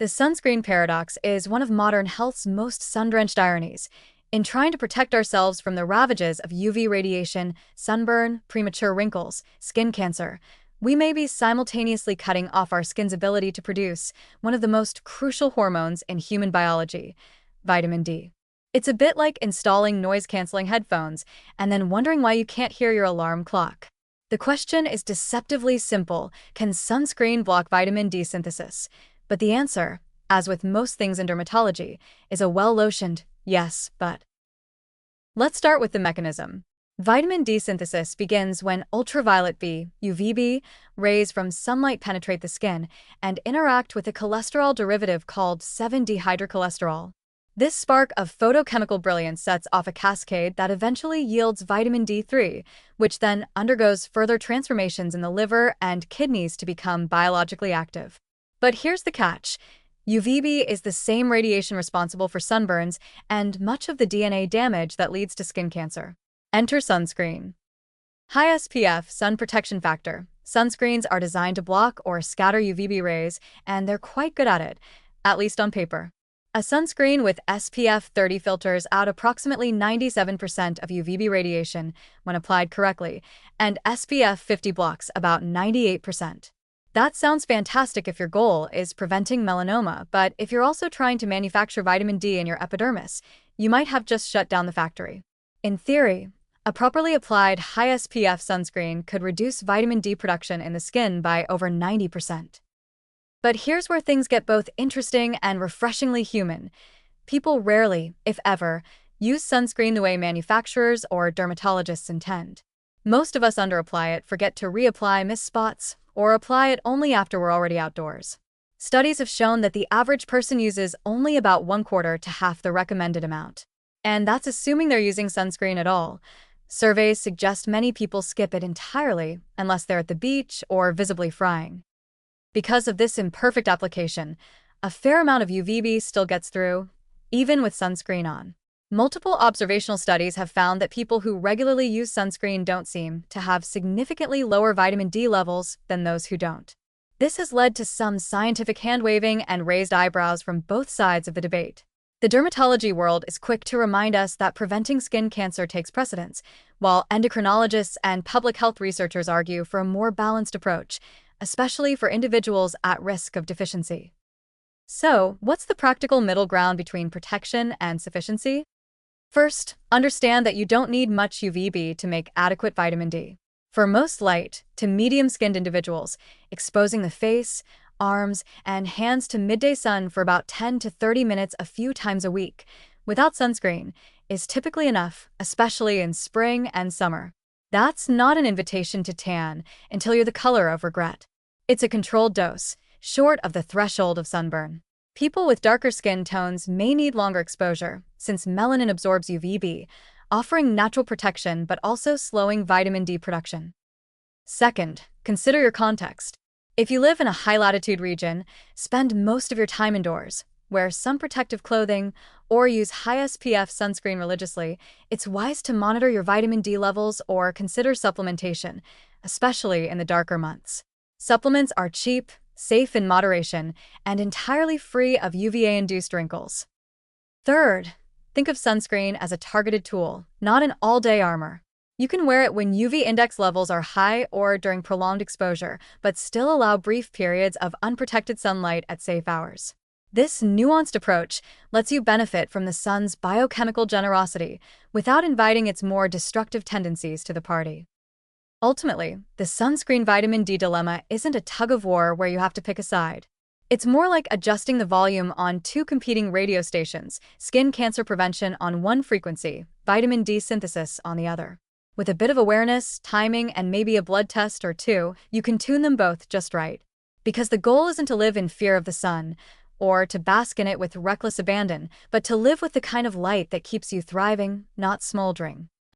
The sunscreen paradox is one of modern health's most sun-drenched ironies. In trying to protect ourselves from the ravages of UV radiation, sunburn, premature wrinkles, skin cancer, we may be simultaneously cutting off our skin's ability to produce one of the most crucial hormones in human biology, vitamin D. It's a bit like installing noise-canceling headphones and then wondering why you can't hear your alarm clock. The question is deceptively simple: can sunscreen block vitamin D synthesis? But the answer, as with most things in dermatology, is a well-lotioned yes, but. Let's start with the mechanism. Vitamin D synthesis begins when ultraviolet B, UVB, rays from sunlight penetrate the skin and interact with a cholesterol derivative called 7-dehydrocholesterol. This spark of photochemical brilliance sets off a cascade that eventually yields vitamin D3, which then undergoes further transformations in the liver and kidneys to become biologically active. But here's the catch. UVB is the same radiation responsible for sunburns and much of the DNA damage that leads to skin cancer. Enter sunscreen. High SPF sun protection factor. Sunscreens are designed to block or scatter UVB rays, and they're quite good at it, at least on paper. A sunscreen with SPF 30 filters out approximately 97% of UVB radiation when applied correctly, and SPF 50 blocks about 98%. That sounds fantastic if your goal is preventing melanoma, but if you're also trying to manufacture vitamin D in your epidermis, you might have just shut down the factory. In theory, a properly applied high SPF sunscreen could reduce vitamin D production in the skin by over 90%. But here's where things get both interesting and refreshingly human. People rarely, if ever, use sunscreen the way manufacturers or dermatologists intend. Most of us underapply it, forget to reapply, miss spots, or apply it only after we're already outdoors. Studies have shown that the average person uses only about 1/4 to half the recommended amount. And that's assuming they're using sunscreen at all. Surveys suggest many people skip it entirely unless they're at the beach or visibly frying. Because of this imperfect application, a fair amount of UVB still gets through, even with sunscreen on. Multiple observational studies have found that people who regularly use sunscreen don't seem to have significantly lower vitamin D levels than those who don't. This has led to some scientific hand-waving and raised eyebrows from both sides of the debate. The dermatology world is quick to remind us that preventing skin cancer takes precedence, while endocrinologists and public health researchers argue for a more balanced approach, especially for individuals at risk of deficiency. So, what's the practical middle ground between protection and sufficiency? First, understand that you don't need much UVB to make adequate vitamin D. For most light to medium-skinned individuals, exposing the face, arms, and hands to midday sun for about 10 to 30 minutes a few times a week, without sunscreen, is typically enough, especially in spring and summer. That's not an invitation to tan until you're the color of regret. It's a controlled dose, short of the threshold of sunburn. People with darker skin tones may need longer exposure, since melanin absorbs UVB, offering natural protection but also slowing vitamin D production. Second, consider your context. If you live in a high-latitude region, spend most of your time indoors, wear sun protective clothing, or use high SPF sunscreen religiously, it's wise to monitor your vitamin D levels or consider supplementation, especially in the darker months. Supplements are cheap, safe in moderation, and entirely free of UVA-induced wrinkles. Third, think of sunscreen as a targeted tool, not an all-day armor. You can wear it when UV index levels are high or during prolonged exposure, but still allow brief periods of unprotected sunlight at safe hours. This nuanced approach lets you benefit from the sun's biochemical generosity without inviting its more destructive tendencies to the party. Ultimately, the sunscreen vitamin D dilemma isn't a tug-of-war where you have to pick a side. It's more like adjusting the volume on two competing radio stations, skin cancer prevention on one frequency, vitamin D synthesis on the other. With a bit of awareness, timing, and maybe a blood test or two, you can tune them both just right. Because the goal isn't to live in fear of the sun, or to bask in it with reckless abandon, but to live with the kind of light that keeps you thriving, not smoldering.